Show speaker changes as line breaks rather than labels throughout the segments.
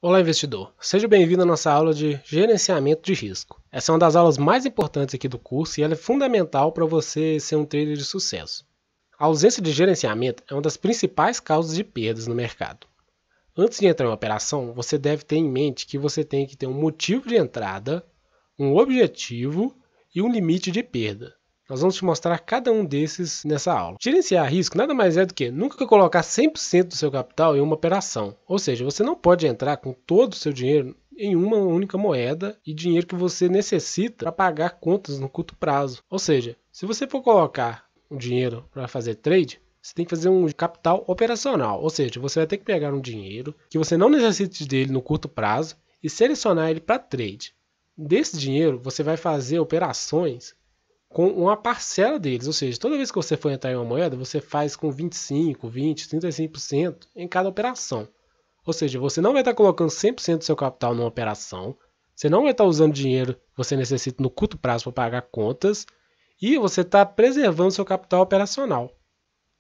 Olá, investidor. Seja bem-vindo à nossa aula de gerenciamento de risco. Essa é uma das aulas mais importantes aqui do curso e ela é fundamental para você ser um trader de sucesso. A ausência de gerenciamento é uma das principais causas de perdas no mercado. Antes de entrar em uma operação, você deve ter em mente que você tem que ter um motivo de entrada, um objetivo e um limite de perda. Nós vamos te mostrar cada um desses nessa aula. Gerenciar risco nada mais é do que nunca colocar 100% do seu capital em uma operação. Ou seja, você não pode entrar com todo o seu dinheiro em uma única moeda e dinheiro que você necessita para pagar contas no curto prazo. Ou seja, se você for colocar um dinheiro para fazer trade, você tem que fazer um capital operacional. Ou seja, você vai ter que pegar um dinheiro que você não necessite dele no curto prazo e selecionar ele para trade. Desse dinheiro, você vai fazer operações com uma parcela deles, ou seja, toda vez que você for entrar em uma moeda, você faz com 25%, 20%, 35% em cada operação. Ou seja, você não vai estar colocando 100% do seu capital numa operação, você não vai estar usando dinheiro que você necessita no curto prazo para pagar contas, e você está preservando seu capital operacional.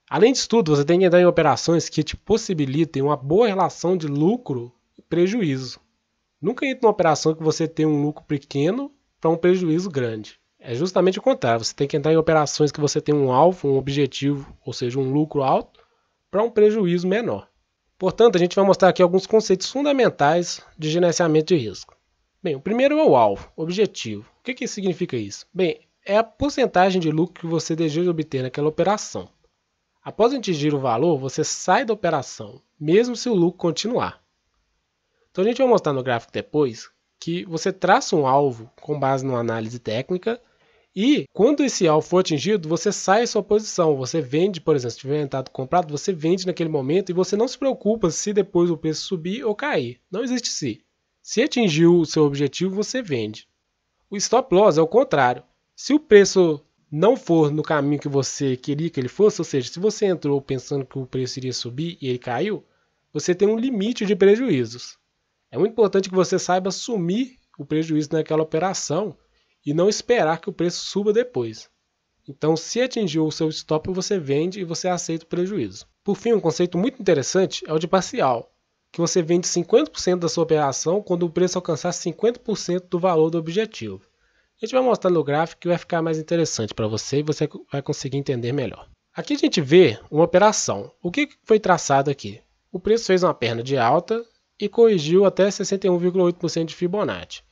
Além disso tudo, você tem que entrar em operações que te possibilitem uma boa relação de lucro e prejuízo. Nunca entre numa operação que você tem um lucro pequeno para um prejuízo grande. É justamente o contrário, você tem que entrar em operações que você tem um alvo, um objetivo, ou seja, um lucro alto, para um prejuízo menor. Portanto, a gente vai mostrar aqui alguns conceitos fundamentais de gerenciamento de risco. Bem, o primeiro é o alvo, objetivo. O que significa isso? Bem, é a porcentagem de lucro que você deseja obter naquela operação. Após atingir o valor, você sai da operação, mesmo se o lucro continuar. Então a gente vai mostrar no gráfico depois que você traça um alvo com base numa análise técnica e quando esse alvo for atingido, você sai da sua posição, você vende, por exemplo, se tiver entrado comprado, você vende naquele momento e você não se preocupa se depois o preço subir ou cair. Não existe se. Se atingiu o seu objetivo, você vende. O stop loss é o contrário. Se o preço não for no caminho que você queria que ele fosse, ou seja, se você entrou pensando que o preço iria subir e ele caiu, você tem um limite de prejuízos. É muito importante que você saiba assumir o prejuízo naquela operação e não esperar que o preço suba depois. Então, se atingiu o seu stop, você vende e você aceita o prejuízo. Por fim, um conceito muito interessante é o de parcial, que você vende 50% da sua operação quando o preço alcançar 50% do valor do objetivo. A gente vai mostrar no gráfico que vai ficar mais interessante para você e você vai conseguir entender melhor. Aqui a gente vê uma operação. O que foi traçado aqui? O preço fez uma perna de alta e corrigiu até 61,8% de Fibonacci.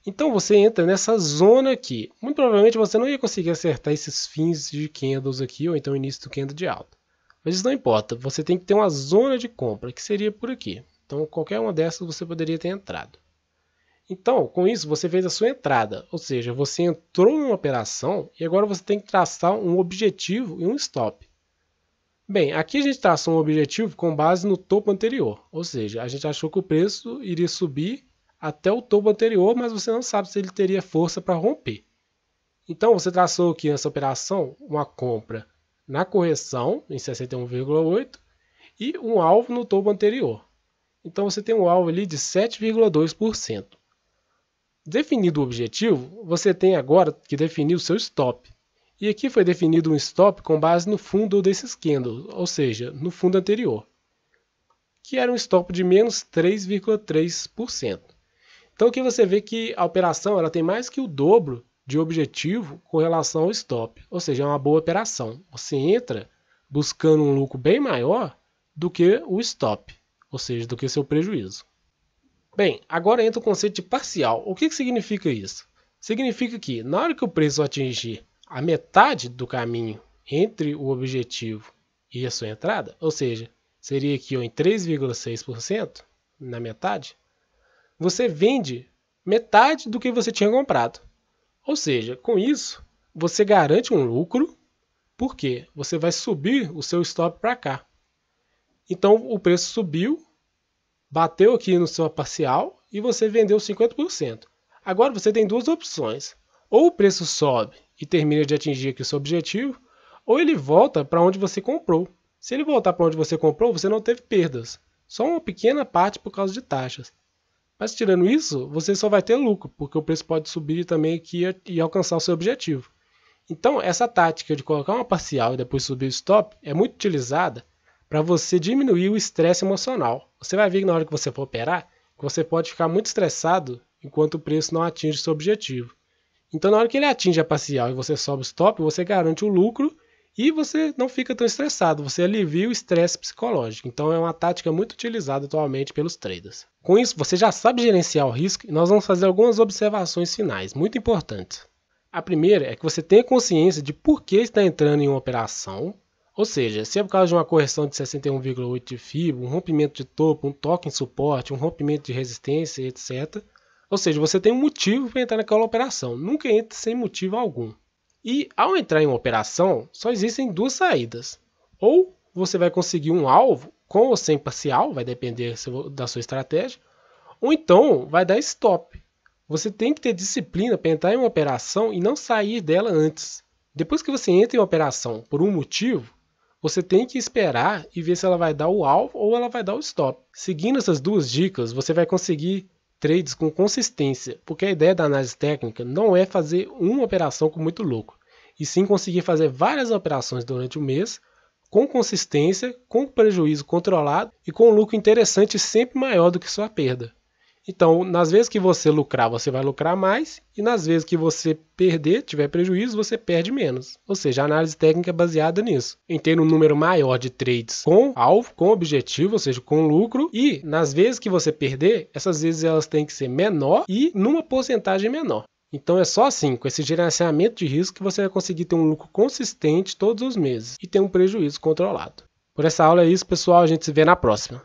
Então você entra nessa zona aqui. Muito provavelmente você não ia conseguir acertar esses fins de candles aqui, ou então o início do candle de alta. Mas isso não importa, você tem que ter uma zona de compra, que seria por aqui. Então qualquer uma dessas você poderia ter entrado. Então, com isso você fez a sua entrada, ou seja, você entrou em uma operação e agora você tem que traçar um objetivo e um stop. Bem, aqui a gente traçou um objetivo com base no topo anterior, ou seja, a gente achou que o preço iria subir até o topo anterior, mas você não sabe se ele teria força para romper. Então você traçou aqui nessa operação uma compra na correção em 61,8 e um alvo no topo anterior. Então você tem um alvo ali de 7,2%. Definido o objetivo, você tem agora que definir o seu stop. E aqui foi definido um stop com base no fundo desses candles, ou seja, no fundo anterior, que era um stop de menos 3,3%. Então aqui você vê que a operação ela tem mais que o dobro de objetivo com relação ao stop, ou seja, é uma boa operação. Você entra buscando um lucro bem maior do que o stop, ou seja, do que seu prejuízo. Bem, agora entra o conceito de parcial. O que significa isso? Significa que na hora que o preço atingir a metade do caminho entre o objetivo e a sua entrada, ou seja, seria aqui em 3,6% na metade, você vende metade do que você tinha comprado. Ou seja, com isso, você garante um lucro, porque você vai subir o seu stop para cá. Então, o preço subiu, bateu aqui no seu parcial e você vendeu 50%. Agora você tem duas opções. Ou o preço sobe e termina de atingir aqui o seu objetivo, ou ele volta para onde você comprou. Se ele voltar para onde você comprou, você não teve perdas. Só uma pequena parte por causa de taxas. Mas tirando isso, você só vai ter lucro, porque o preço pode subir também aqui e alcançar o seu objetivo. Então, essa tática de colocar uma parcial e depois subir o stop é muito utilizada para você diminuir o estresse emocional. Você vai ver que na hora que você for operar, que você pode ficar muito estressado enquanto o preço não atinge seu objetivo. Então, na hora que ele atinge a parcial e você sobe o stop, você garante o lucro e você não fica tão estressado, você alivia o estresse psicológico. Então, é uma tática muito utilizada atualmente pelos traders. Com isso, você já sabe gerenciar o risco e nós vamos fazer algumas observações finais, muito importantes. A primeira é que você tenha consciência de por que está entrando em uma operação, ou seja, se é por causa de uma correção de 61,8 de FIBO, um rompimento de topo, um toque em suporte, um rompimento de resistência, etc. Ou seja, você tem um motivo para entrar naquela operação, nunca entre sem motivo algum. E ao entrar em uma operação, só existem duas saídas. Ou você vai conseguir um alvo com ou sem parcial, vai depender da sua estratégia, ou então vai dar stop. Você tem que ter disciplina para entrar em uma operação e não sair dela antes. Depois que você entra em uma operação por um motivo, você tem que esperar e ver se ela vai dar o alvo ou ela vai dar o stop. Seguindo essas duas dicas, você vai conseguir trades com consistência, porque a ideia da análise técnica não é fazer uma operação com muito lucro, e sim conseguir fazer várias operações durante o mês, com consistência, com prejuízo controlado e com um lucro interessante sempre maior do que sua perda. Então, nas vezes que você lucrar, você vai lucrar mais, e nas vezes que você perder, tiver prejuízo, você perde menos. Ou seja, a análise técnica é baseada nisso, em ter um número maior de trades com alvo, com objetivo, ou seja, com lucro, e nas vezes que você perder, essas vezes elas têm que ser menor e numa porcentagem menor. Então é só assim, com esse gerenciamento de risco, que você vai conseguir ter um lucro consistente todos os meses e ter um prejuízo controlado. Por essa aula é isso, pessoal, a gente se vê na próxima.